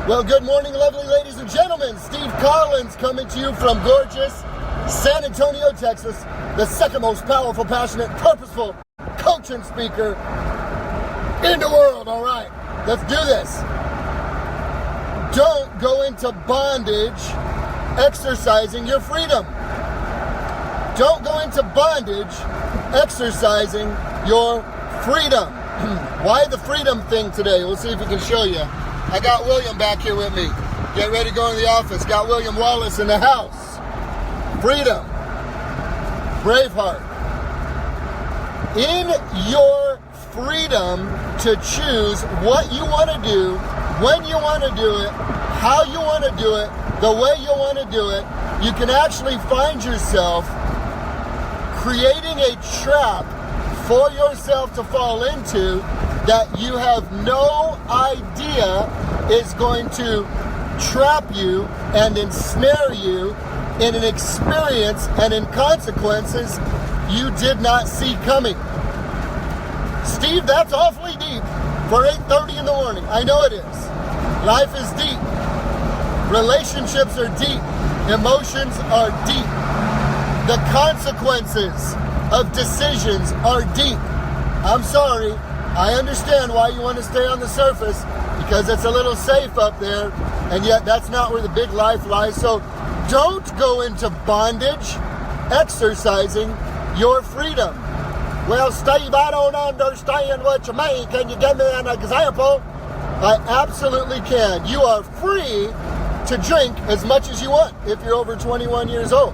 Well, good morning, lovely ladies and gentlemen. Steve Collins coming to you from gorgeous San Antonio, Texas, the second most powerful, passionate, purposeful coach and speaker in the world. All right, let's do this. Don't go into bondage exercising your freedom. Don't go into bondage exercising your freedom. Why the freedom thing today? We'll see if we can show you. I got William back here with me. Get ready to go in the office. Got William Wallace in the house. Freedom. Braveheart. In your freedom to choose what you want to do, when you want to do it, how you want to do it, the way you want to do it, you can actually find yourself creating a trap for yourself to fall into that you have no idea is going to trap you and ensnare you in an experience and in consequences you did not see coming. Steve, that's awfully deep for 8:30 in the morning. I know it is. Life is deep. Relationships are deep. Emotions are deep. The consequences of decisions are deep. I'm sorry. I understand why you want to stay on the surface because it's a little safe up there, and yet that's not where the big life lies. So don't go into bondage exercising your freedom. Well, Steve, I don't understand what you mean. Can you give me an example? I absolutely can. You are free to drink as much as you want if you're over 21 years old.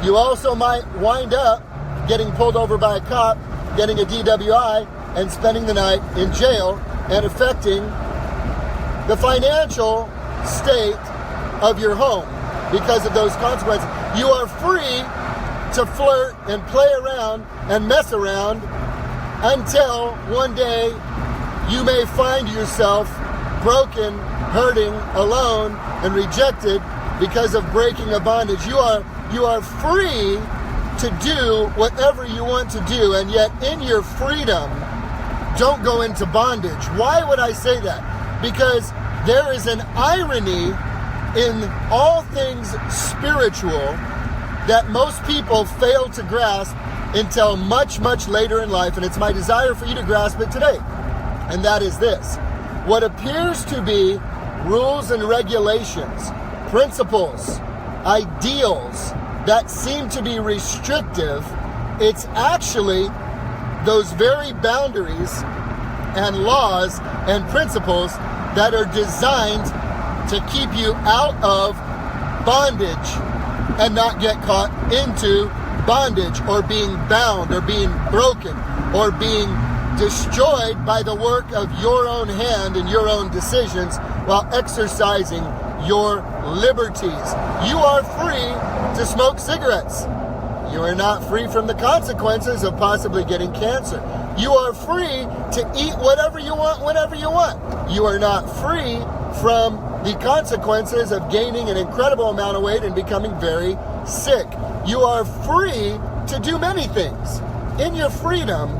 You also might wind up getting pulled over by a cop, getting a DWI, and spending the night in jail and affecting the financial state of your home because of those consequences. You are free to flirt and play around and mess around until one day you may find yourself broken, hurting, alone, and rejected because of breaking a bondage. You are free to do whatever you want to do, and yet in your freedom, don't go into bondage. Why would I say that? Because there is an irony in all things spiritual that most people fail to grasp until much, much later in life, and it's my desire for you to grasp it today. And that is this. What appears to be rules and regulations, principles, ideals that seem to be restrictive, it's actually those very boundaries and laws and principles that are designed to keep you out of bondage and not get caught into bondage or being bound or being broken or being destroyed by the work of your own hand and your own decisions while exercising your liberties. You are free to smoke cigarettes. You are not free from the consequences of possibly getting cancer. You are free to eat whatever you want, whenever you want. You are not free from the consequences of gaining an incredible amount of weight and becoming very sick. You are free to do many things. In your freedom,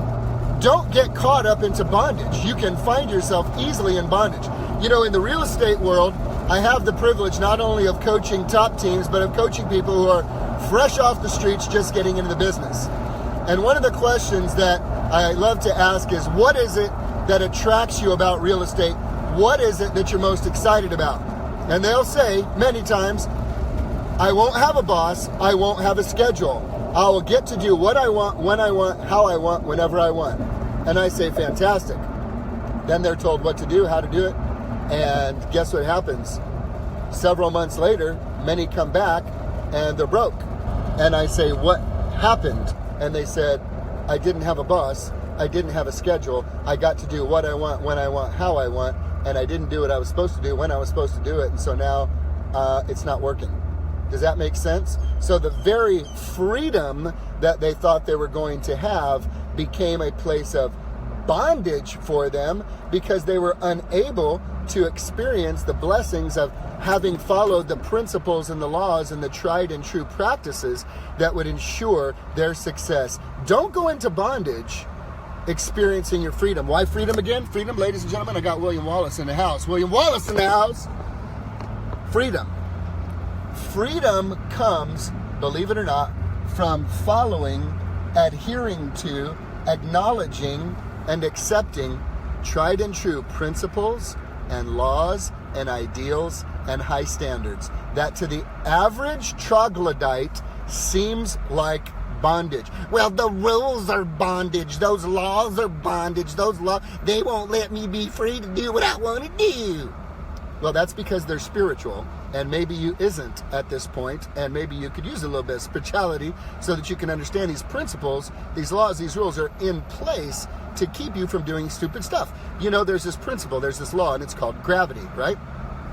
don't get caught up into bondage. You can find yourself easily in bondage. You know, in the real estate world, I have the privilege not only of coaching top teams, but of coaching people who are fresh off the streets just getting into the business. And one of the questions that I love to ask is, what is it that attracts you about real estate? What is it that you're most excited about? And they'll say many times, I won't have a boss, I won't have a schedule. I will get to do what I want, when I want, how I want, whenever I want. And I say, fantastic. Then they're told what to do, how to do it. And guess what happens? Several months later, many come back and they're broke. And I say, what happened? And they said, I didn't have a boss. I didn't have a schedule. I got to do what I want, when I want, how I want. And I didn't do what I was supposed to do, when I was supposed to do it. And so now it's not working. Does that make sense? So the very freedom that they thought they were going to have became a place of bondage for them because they were unable to experience the blessings of having followed the principles and the laws and the tried and true practices that would ensure their success. Don't go into bondage experiencing your freedom. Why freedom again? Freedom, ladies and gentlemen, I got William Wallace in the house. William Wallace in the house. Freedom. Freedom comes, believe it or not, from following, adhering to, acknowledging, and accepting tried and true principles and laws and ideals and high standards that to the average troglodyte seems like bondage. Well, the rules are bondage. Those laws are bondage. Those laws, they won't let me be free to do what I want to do. Well, that's because they're spiritual, and maybe you isn't at this point, and maybe you could use a little bit of spirituality so that you can understand these principles, these laws, these rules are in place to keep you from doing stupid stuff. You know, there's this principle, there's this law, and it's called gravity, right?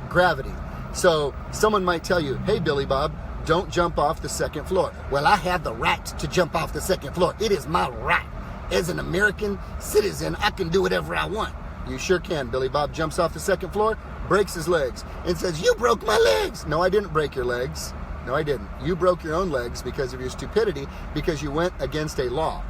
Gravity. So someone might tell you, hey, Billy Bob, don't jump off the second floor. Well, I have the right to jump off the second floor. It is my right. As an American citizen, I can do whatever I want. You sure can. Billy Bob jumps off the second floor, breaks his legs, and says, you broke my legs. No, I didn't break your legs. No, I didn't. You broke your own legs because of your stupidity, because you went against a law.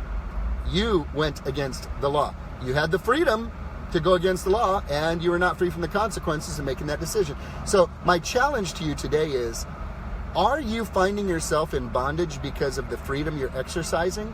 You went against the law. You had the freedom to go against the law, and you were not free from the consequences of making that decision. So my challenge to you today is, are you finding yourself in bondage because of the freedom you're exercising?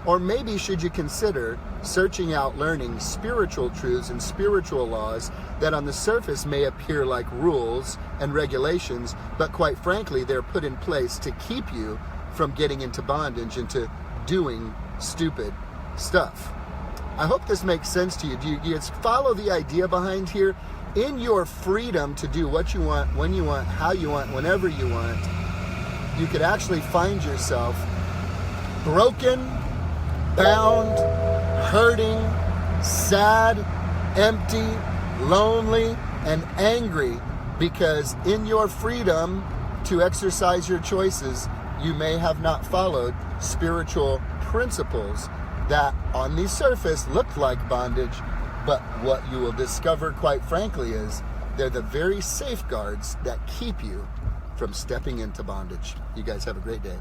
Or maybe should you consider searching out learning spiritual truths and spiritual laws that on the surface may appear like rules and regulations, but quite frankly, they're put in place to keep you from getting into bondage, into doing stupid stuff. I hope this makes sense to you. Do you follow the idea behind here? In your freedom to do what you want, when you want, how you want, whenever you want, you could actually find yourself broken, bound, hurting, sad, empty, lonely, and angry because in your freedom to exercise your choices, you may have not followed spiritual principles that on the surface look like bondage, but what you will discover, quite frankly, is they're the very safeguards that keep you from stepping into bondage. You guys have a great day.